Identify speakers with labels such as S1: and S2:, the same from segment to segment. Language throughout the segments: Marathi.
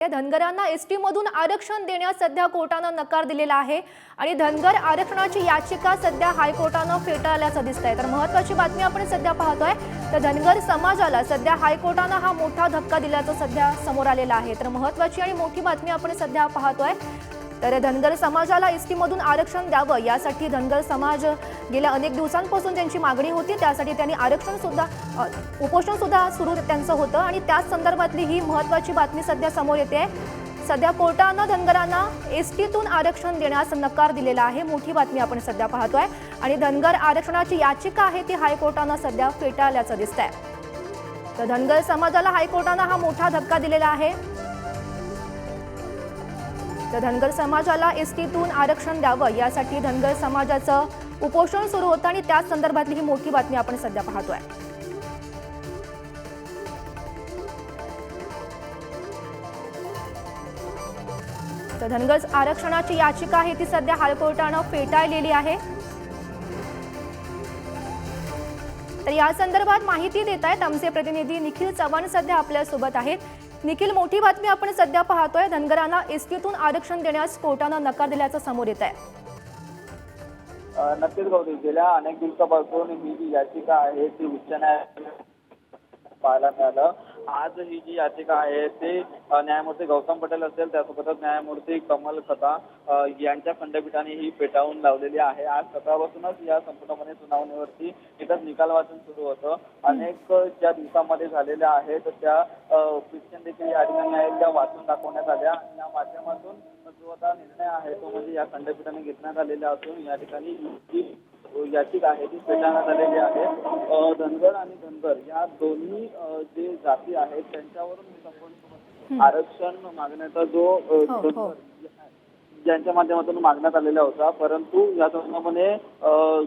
S1: धनगरांना एसटी मधून आरक्षण देण्यास सध्या कोर्टाने नकार दिलेला आहे आणि धनगर आरक्षणाची याचिका सध्या हायकोर्टाने फेटाळल्याचं दिसतंय। तर महत्त्वाची बातमी आपण सध्या पाहतोय, तर धनगर समाजाला सध्या हायकोर्टाने हा मोठा धक्का दिल्याचं सध्या समोर आलेलं आहे। तर महत्त्वाची आणि मोठी बातमी आपण सध्या पाहतोय। तर धनगर समाजाला एसटी मधून आरक्षण द्यावं यासाठी धनगर समाज गेल्या अनेक दिवसांपासून त्यांची मागणी होती, त्यासाठी त्यांनी आरक्षण सुद्धा उपोषण सुद्धा सुरू त्यांचं होतं आणि त्याच संदर्भातली ही महत्त्वाची बातमी सध्या समोर येते। सध्या कोर्टाने धनगरांना एसटीतून आरक्षण देण्यास नकार दिलेला आहे। मोठी बातमी आपण सध्या पाहतोय आणि धनगर आरक्षणाची याचिका आहे ती हायकोर्टाने सध्या फेटाळल्याचं दिसतंय। तर धनगर समाजाला हायकोर्टाने हा मोठा धक्का दिलेला आहे। तर धनगर समाजाला एसटीतून आरक्षण द्यावं यासाठी धनगर समाजाचं उपोषण सुरू होतं आणि त्याच संदर्भातली ही मोठी बातमी आपण सध्या पाहतोय। तर धनगर आरक्षणाची याचिका आहे ती सध्या हायकोर्टाने फेटाळलेली आहे। तर या संदर्भात माहिती देत आहेत आमचे प्रतिनिधी निखिल चव्हाण सध्या आपल्या सोबत आहेत। निखिल, मोठी बातमी आपण सध्या पाहतोय, धनगरांना एसटीतून आरक्षण देण्यास कोर्टाने नकार दिल्याचं समोर येत आहे।
S2: नक्कीच गौरी, गेल्या अनेक दिवसापासून ही जी याचिका आहे ती उच्च न्यायालयात पाहायला मिळालं। आज ही जी याचिका आहे ती न्यायमूर्ती गौतम पटेल असेल, त्यासोबतच न्यायमूर्ती कमल खता यांच्या खंडपीठाने ही फेटाळून लावलेली आहे। आज सकाळपासूनच या संपूर्णपणे सुनावणीवरती इथं निकाल वाचन सुरू होतं। अनेक ज्या दिवसांमध्ये झालेल्या आहेत त्या पिटिशन देखील या ठिकाणी आहेत त्या वाचून दाखवण्यात आल्या आणि या माध्यमातून जो आता निर्णय आहे तो म्हणजे या खंडपीठाने घेण्यात आलेला असून या ठिकाणी याचिका आहे ती फेटाळण्यात आलेली आहे। धनगर आणि धनगर या दोन्ही जे जाती आहेत त्यांच्यावरून संपूर्ण आरक्षण मागण्याचा जो ज्यांच्या माध्यमातून मागण्यात आलेला होता, परंतु या संदर्भाने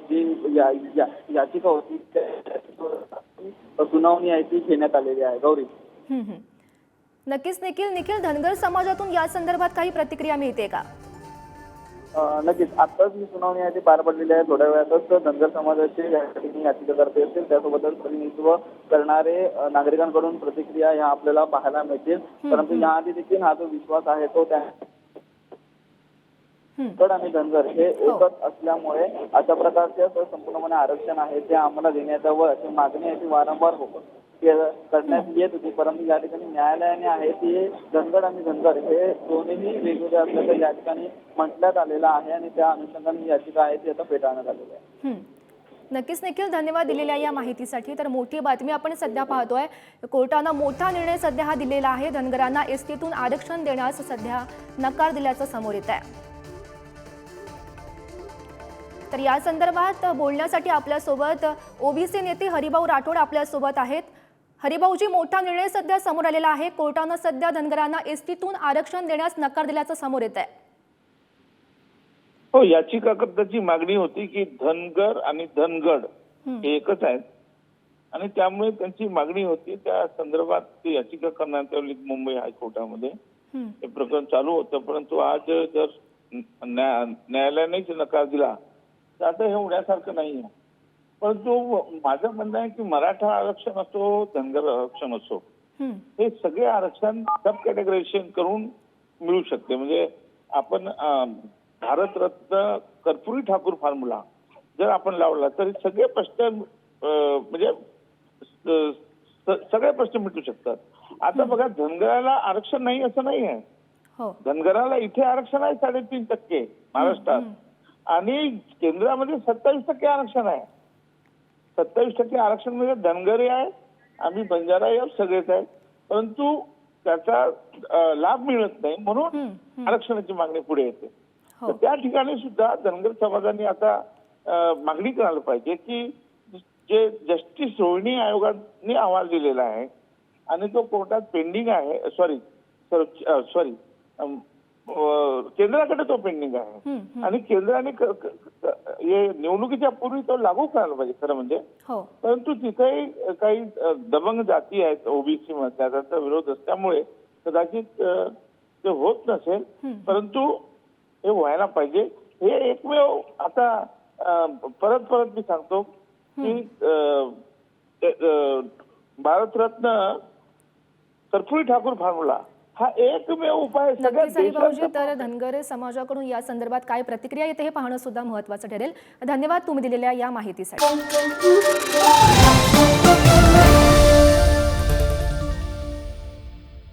S2: जी याचिका होती सुनावणी आहे ती घेण्यात आलेली आहे। गौरी,
S1: नक्कीच निखिल, धनगर समाजातून या संदर्भात काही प्रतिक्रिया मिळते का?
S2: नक्कीच, आताच ही सुनावणी आहे ती पार पडलेली आहे। थोड्या वेळातच धनगर समाजाचे याचिकाकर्ते असतील, त्यासोबतच प्रतिनिधित्व करणारे नागरिकांकडून प्रतिक्रिया या आपल्याला पाहायला मिळतील। परंतु याआधी देखील हा जो विश्वास आहे तो धनगर आणि धनगर हे एकच असल्यामुळे अशा प्रकारचे संपूर्णपणे आरक्षण आहे ते आम्हाला देण्यात यावं अशी मागणी आहे ती वारंवार करण्यात येत होती। परंतु या ठिकाणी न्यायालयाने आहे ती धनगर आणि धनगर हे दोन्ही वेगवेगळे असल्याचं या ठिकाणी म्हटण्यात आलेलं आहे आणि त्या अनुषंगाने याचिका आहे ती आता फेटाळण्यात आलेली आहे।
S1: नक्कीच निखिल, धन्यवाद दिलेल्या या माहितीसाठी। तर मोठी बातमी आपण सध्या पाहतोय, कोर्टाने मोठा निर्णय सध्या हा दिलेला आहे। धनगरांना एसटीतून आरक्षण देण्यास सध्या नकार दिल्याचं समोर येत आहे। तर या संदर्भात बोलण्यासाठी आपल्यासोबत ओबीसी नेते हरिभाऊ राठोड आपल्यासोबत आहेत। हरिभाऊजी, मोठा निर्णय सध्या समोर आलेला आहे, कोर्टाने सध्या धनगरांना एसटीतून आरक्षण देण्यास नकार दिल्याचं समोर येत आहे।
S3: हो, याचिकाकर्त्याची मागणी होती की धनगर आणि धनगड हे एकच आहेत आणि त्यामुळे त्यांची मागणी होती त्या संदर्भात ती याचिका करण्यात आली मुंबई हायकोर्टामध्ये। हे प्रकरण चालू होतं, परंतु आज जर न्यायालयानेच नकार दिला तर आता हे होण्यासारखं नाही आहे। परंतु माझं म्हणणं आहे की मराठा आरक्षण असो, धनगर आरक्षण असो, हे सगळे आरक्षण सब कॅटेगरायझेशन करून मिळू शकते। म्हणजे आपण भारतरत्न कर्पूरी ठाकूर फॉर्म्युला जर आपण लावला तरी सगळे प्रश्न म्हणजे सगळे प्रश्न मिटू शकतात। आता बघा, धनगराला आरक्षण नाही असं नाही आहे। धनगराला इथे आरक्षण आहे 3.5% महाराष्ट्रात आणि केंद्रामध्ये 27% आरक्षण आहे। 27% आरक्षण म्हणजे धनगरी आहे, आम्ही बंजारा आहे, सगळेच आहेत, परंतु त्याचा लाभ मिळत नाही म्हणून आरक्षणाची मागणी पुढे येते। तर त्या ठिकाणी सुद्धा धनगर समाजाने आता मागणी करायला पाहिजे की जे जस्टिस रोहिणी आयोगाने अहवाल दिलेला आहे आणि तो कोर्टात पेंडिंग आहे, सॉरी केंद्राकडे तो पेंडिंग आहे आणि केंद्राने निवडणुकीच्या पूर्वी तो लागू करायला पाहिजे खरं म्हणजे। परंतु तिथेही काही दबंग जाती आहेत ओबीसी मध्ये, त्याचा विरोध असल्यामुळे कदाचित ते होत नसेल, परंतु हे व्हायला पाहिजे। हे एकमेव आता परत मी सांगतो की भारतरत्न कर्पूरी ठाकूर फॉर्म्युला हा एकमेव उपाय आहे. सगळ्या
S1: नक्कीच हरिभाऊजी,
S3: देशात
S1: तर धनगर समाजाकडून या संदर्भात काय प्रतिक्रिया येते हे पाहणं सुद्धा महत्त्वाचं ठरेल. धन्यवाद तुम्ही दिलेल्या या माहितीसाठी.